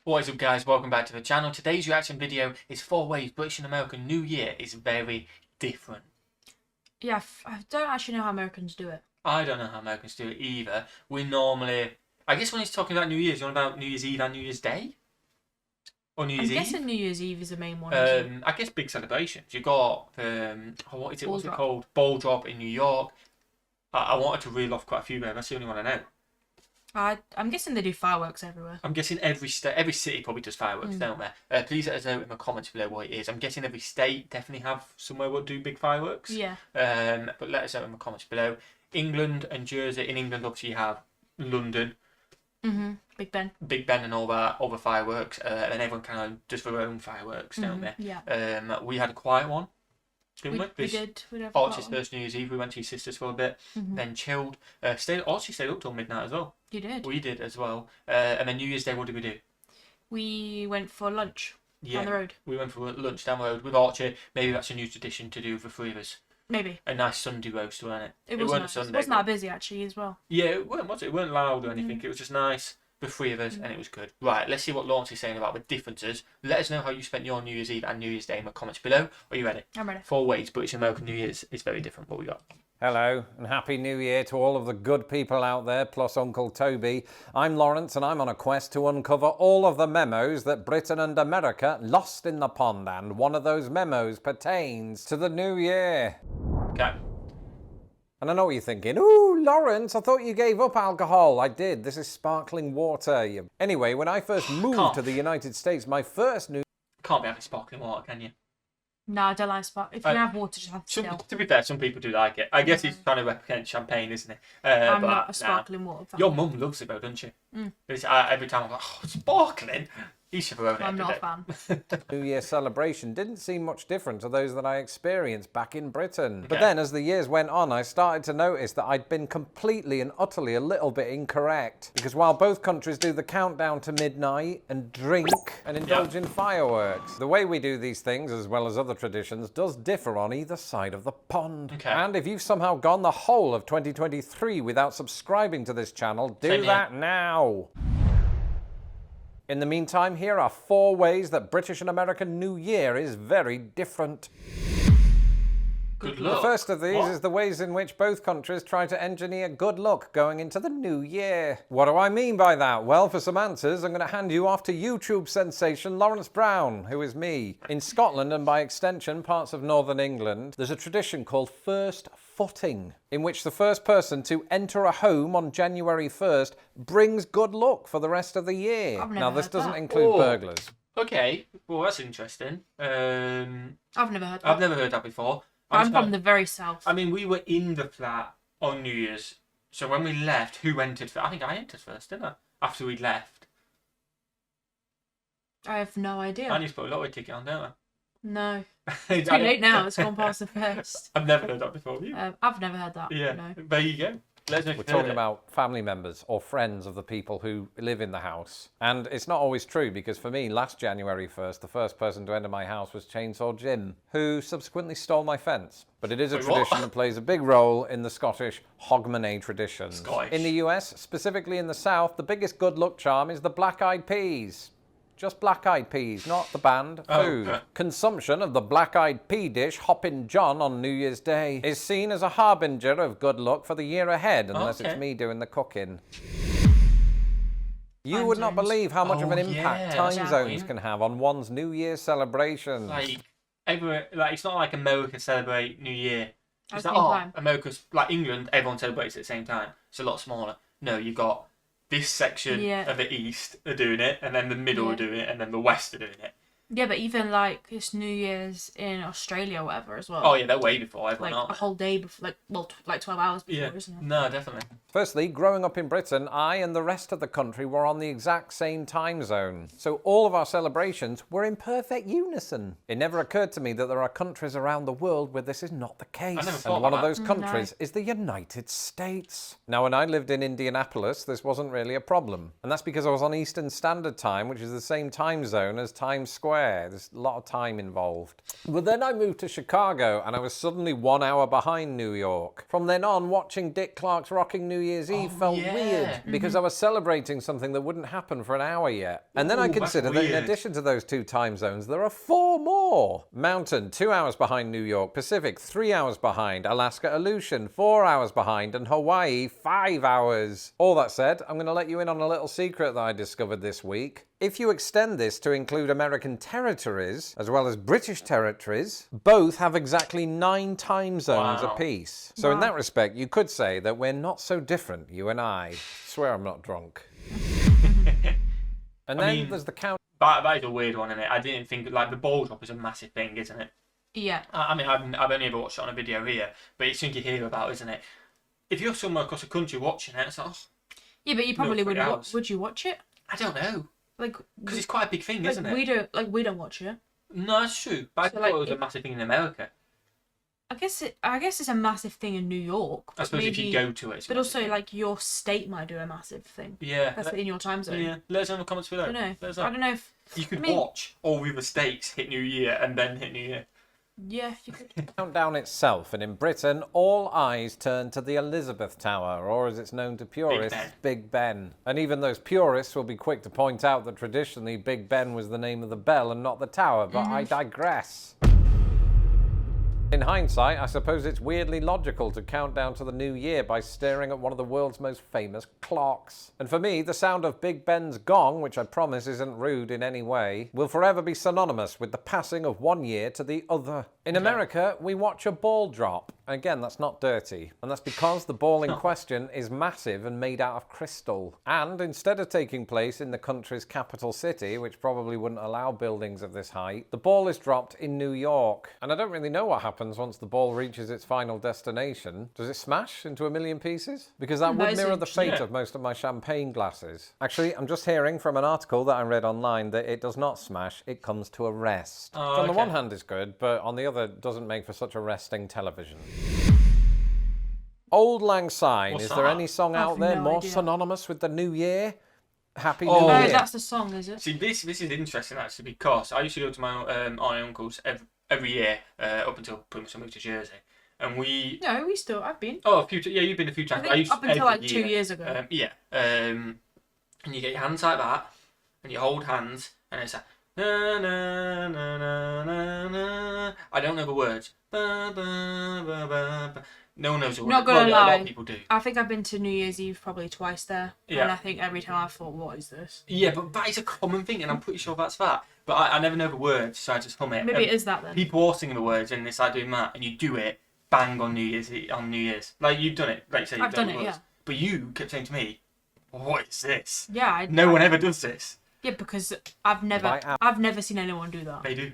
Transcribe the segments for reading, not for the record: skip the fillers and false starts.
What is up, guys? Welcome back to the channel. Today's reaction video is 4 ways British and American New Year is very different. Yeah, I don't actually know how Americans do it. I don't know how Americans do it either. We normally... I guess when he's talking about New Year's, you're on about New Year's Eve and New Year's Day? Or New Year's Eve? I'm guessing New Year's Eve is the main one. I guess big celebrations. You got, what is it? What's it called? Ball drop in New York. I wanted to reel off quite a few, but that's the only one I know. I'm guessing they do fireworks everywhere. I'm guessing every city probably does fireworks, don't they? Please let us know in the comments below what it is. I'm guessing every state definitely have somewhere will do big fireworks. Yeah. But let us know in the comments below. England and Jersey. In England, obviously, you have London. Big Ben. Big Ben and all that, all the fireworks. And everyone kind of does their own fireworks, don't they? Yeah. We had a quiet one. We did. Archie's first New Year's Eve, we went to your sister's for a bit, then chilled. Archie stayed up till midnight as well. You did? We did as well. And then New Year's Day, what did we do? We went for lunch down the road. We went for lunch down the road with Archie. Maybe that's a new tradition to do with the three of us. Maybe. A nice Sunday roast, wasn't it? It wasn't nice. Sunday. It wasn't that busy, actually, as well. Yeah, it weren't, was it? It weren't loud or anything. It was just nice. The three of us, and it was good. Right, let's see what Lawrence is saying about the differences. Let us know how you spent your New Year's Eve and New Year's Day in the comments below. Are you ready? I'm ready. 4 ways British and American New Year's is very different. What we got? Hello, and Happy New Year to all of the good people out there, plus Uncle Toby. I'm Lawrence, and I'm on a quest to uncover all of the memos that Britain and America lost in the pond, and one of those memos pertains to the New Year. Okay. And I know what you're thinking. Ooh, Lawrence, I thought you gave up alcohol. I did. This is sparkling water. Anyway, when I first moved to the United States, my first New... Can't be having sparkling water, can you? No, I don't like sparkling. If you have water, just have still. To be fair, some people do like it. I guess he's trying to represent champagne, isn't he? I'm not a sparkling water fan. Your mum loves it though, doesn't she? Every time I'm like, oh, sparkling? You should have owned it. I'm not a fan. New Year celebration didn't seem much different to those that I experienced back in Britain. But then, as the years went on, I started to notice that I'd been completely and utterly a little bit incorrect. Because while both countries do the countdown to midnight and drink and indulge in fireworks, the way we do these things, as well as other traditions, does differ on either side of the pond. And if you've somehow gone the whole of 2023 without subscribing to this channel, do that now. In the meantime, here are 4 ways that British and American New Year is very different. Good luck. The first of these is the ways in which both countries try to engineer good luck going into the new year. What do I mean by that? Well, for some answers, I'm going to hand you off to YouTube sensation Lawrence Brown, who is me. In Scotland, and by extension parts of northern England, there's a tradition called first footing, in which the first person to enter a home on January 1st brings good luck for the rest of the year. Now, this doesn't include burglars. Okay, well, that's interesting. I've never heard that. I've never heard that before. I'm from the very south. I mean, we were in the flat on New Year's, so when we left, who entered first? I think I entered first, didn't I? After we'd left. I have no idea. I need to put a lottery ticket on, don't I? No. It's too late now. It's gone past the first. I've never heard that before. You? I've never heard that. Yeah. No. There you go. We're talking about family members or friends of the people who live in the house. And it's not always true, because for me, last January 1st, the first person to enter my house was Chainsaw Jim, who subsequently stole my fence. But it is a tradition that plays a big role in the Scottish Hogmanay tradition. In the US, specifically in the South, the biggest good luck charm is the black-eyed peas. Just black-eyed peas, not the band, food. Consumption of the black-eyed pea dish, Hoppin' John, on New Year's Day is seen as a harbinger of good luck for the year ahead, unless it's me doing the cooking. You would not believe how much of an impact time zones can have on one's New Year celebrations. Like it's not like America celebrate New Year. It's like, time. America's like England, everyone celebrates at the same time. It's a lot smaller. No, you've got this section of the East are doing it, and then the middle are doing it, and then the West are doing it. Yeah, but even like it's New Year's in Australia or whatever as well. Oh yeah, they're way before everyone. Like a whole day before, like 12 hours before, isn't it? No, definitely. Firstly, growing up in Britain, I and the rest of the country were on the exact same time zone. So all of our celebrations were in perfect unison. It never occurred to me that there are countries around the world where this is not the case. And one of those countries is the United States. Now, when I lived in Indianapolis, this wasn't really a problem. And that's because I was on Eastern Standard Time, which is the same time zone as Times Square. swear. There's a lot of time involved. But then I moved to Chicago and I was suddenly 1 hour behind New York. From then on, watching Dick Clark's Rocking New Year's Eve felt weird because I was celebrating something that wouldn't happen for an hour yet. And then I considered that in addition to those 2 time zones, there are 4 more. Mountain, 2 hours behind New York. Pacific, 3 hours behind. Alaska Aleutian, 4 hours behind. And Hawaii, 5 hours. All that said, I'm going to let you in on a little secret that I discovered this week. If you extend this to include American territories, as well as British territories, both have exactly 9 time zones apiece. So in that respect, you could say that we're not so different, you and I. Swear I'm not drunk. And then there's the count. That is a weird one, isn't it? I didn't think, like, the ball drop is a massive thing, isn't it? Yeah. I mean, I've only ever watched it on a video here, but it's something you hear about, isn't it? If you're somewhere across the country watching it, it's like, oh, yeah, but you probably wouldn't. Would you watch it? I don't know. Like, because it's quite a big thing, isn't it? We don't watch it. No, that's true. But I thought it was a massive thing in America. I guess it's a massive thing in New York. I suppose if you go to it. But also, like, your state might do a massive thing. Yeah. That's in your time zone. Yeah. Let us know in the comments below. I don't know if you could watch all the other states hit New Year and then hit New Year. Yeah, you could. Countdown itself, and in Britain, all eyes turn to the Elizabeth Tower, or as it's known to purists, Big Ben. And even those purists will be quick to point out that traditionally Big Ben was the name of the bell and not the tower, but I digress. In hindsight, I suppose it's weirdly logical to count down to the new year by staring at one of the world's most famous clocks. And for me, the sound of Big Ben's gong, which I promise isn't rude in any way, will forever be synonymous with the passing of one year to the other. In America, we watch a ball drop. Again, that's not dirty. And that's because the ball in question is massive and made out of crystal. And instead of taking place in the country's capital city, which probably wouldn't allow buildings of this height, the ball is dropped in New York. And I don't really know what happens once the ball reaches its final destination. Does it smash into a million pieces? Because that would mirror the fate of most of my champagne glasses. Actually, I'm just hearing from an article that I read online that it does not smash, it comes to a rest. Which on the one hand is good, but on the other doesn't make for such a resting television. Auld Lang Syne. Is there any song out there more synonymous with the new year? Happy New Year. Oh, that's the song, is it? See, this is interesting actually, because I used to go to my aunt and uncle's every year up until pretty much I moved to Jersey, and I've been. Oh, a few. Yeah, you've been a few times. I think up until like 2 years ago. And you get your hands like that, and you hold hands, and it's like na na na na na na. I don't know the words. Ba, ba, ba, ba, ba. No one knows the words. Not gonna lie, a lot of people do. I think I've been to New Year's Eve probably twice there, and I think every time I thought, "What is this?" Yeah, but that is a common thing, and I'm pretty sure that's that. But I never know the words, so I just hum it. Maybe it is that then. People are singing the words, and it's like doing that, and you do it bang on New Year's. Like you've done it. Like you say, you've done it. Yeah. But you kept saying to me, "What is this?" Yeah. No one ever does this. Yeah, because I've never seen anyone do that. They do.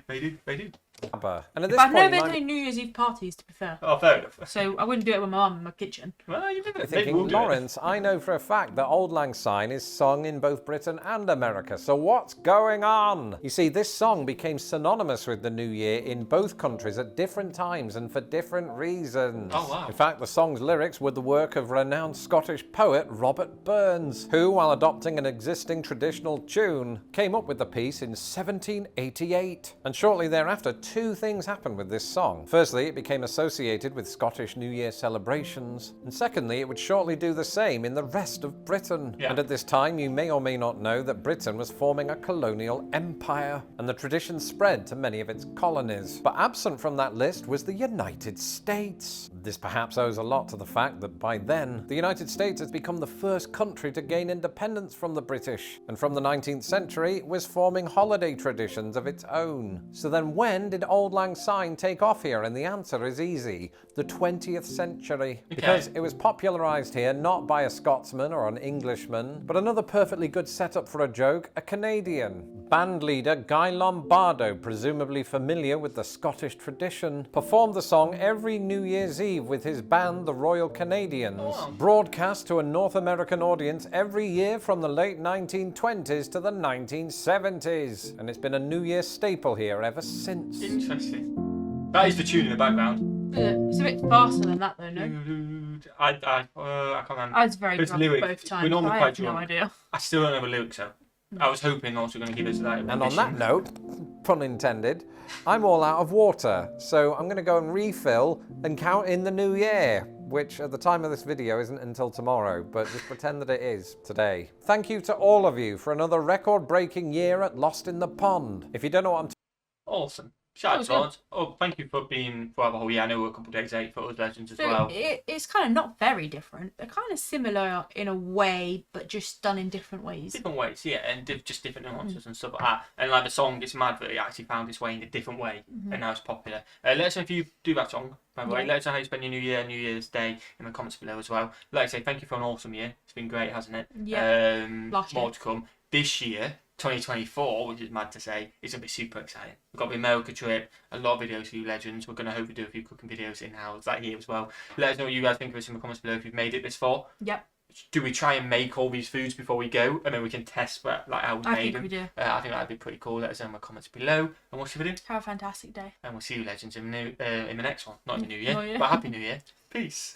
And at this But I've never point, been to any New Year's Eve parties, to be fair. Oh, fair enough. So I wouldn't do it with my mum in my kitchen. Well, you did it. thinking, Lawrence, I know for a fact that Auld Lang Syne is sung in both Britain and America, so what's going on? You see, this song became synonymous with the New Year in both countries at different times and for different reasons. Oh, wow. In fact, the song's lyrics were the work of renowned Scottish poet Robert Burns, who, while adopting an existing traditional tune, came up with the piece in 1788. And shortly thereafter, 2 things happened with this song. Firstly, it became associated with Scottish New Year celebrations, and secondly, it would shortly do the same in the rest of Britain. And at this time, you may or may not know that Britain was forming a colonial empire, and the tradition spread to many of its colonies. But absent from that list was the United States. This perhaps owes a lot to the fact that by then, the United States had become the first country to gain independence from the British, and from the 19th century was forming holiday traditions of its own. So then when did Auld Lang Syne take off here? And the answer is easy. The 20th century. Because it was popularised here not by a Scotsman or an Englishman, but another perfectly good setup for a joke, a Canadian. Band leader Guy Lombardo, presumably familiar with the Scottish tradition, performed the song every New Year's Eve with his band, the Royal Canadians, broadcast to a North American audience every year from the late 1920s to the 1970s. And it's been a New Year staple here ever since. Interesting. That is the tune in the background. It's a bit faster than that, though, no? I can't remember. I was very drunk lyrics. both times. We're normally I quite have drunk. no idea. I still don't know the lyrics though. I was hoping also going to give us that. And on that note, pun intended, I'm all out of water, so I'm going to go and refill and count in the new year, which at the time of this video isn't until tomorrow, but just pretend that it is today. Thank you to all of you for another record-breaking year at Lost in the Pond. If you don't know what I'm Awesome. Shout out to Lawrence. Oh, thank you for being for the whole year. I know we're a couple of days late for us legends as well. It's kind of not very different. They're kind of similar in a way, but just done in different ways. Different ways, yeah, and just different nuances and stuff like that. And like the song, it's mad that it actually found its way in a different way, and now it's popular. Let us know if you do that song, by the way. Let us know how you spend your New Year, New Year's Day in the comments below as well. Like I say, thank you for an awesome year. It's been great, hasn't it? Yeah. More to come. This year, 2024, which is mad to say, is going to be super exciting. We've got the America trip, a lot of videos for you legends. We're going to hopefully do a few cooking videos in-house like here as well. Let us know what you guys think of us in the comments below if you've made it this far. Yep. Do we try and make all these foods before we go, and then we can test how we made them? We do. I think that'd be pretty cool. Let us know in the comments below. And what's your video? Have a fantastic day. And we'll see you legends in the next one. Not in the new year, Not yet. but happy new year. Peace.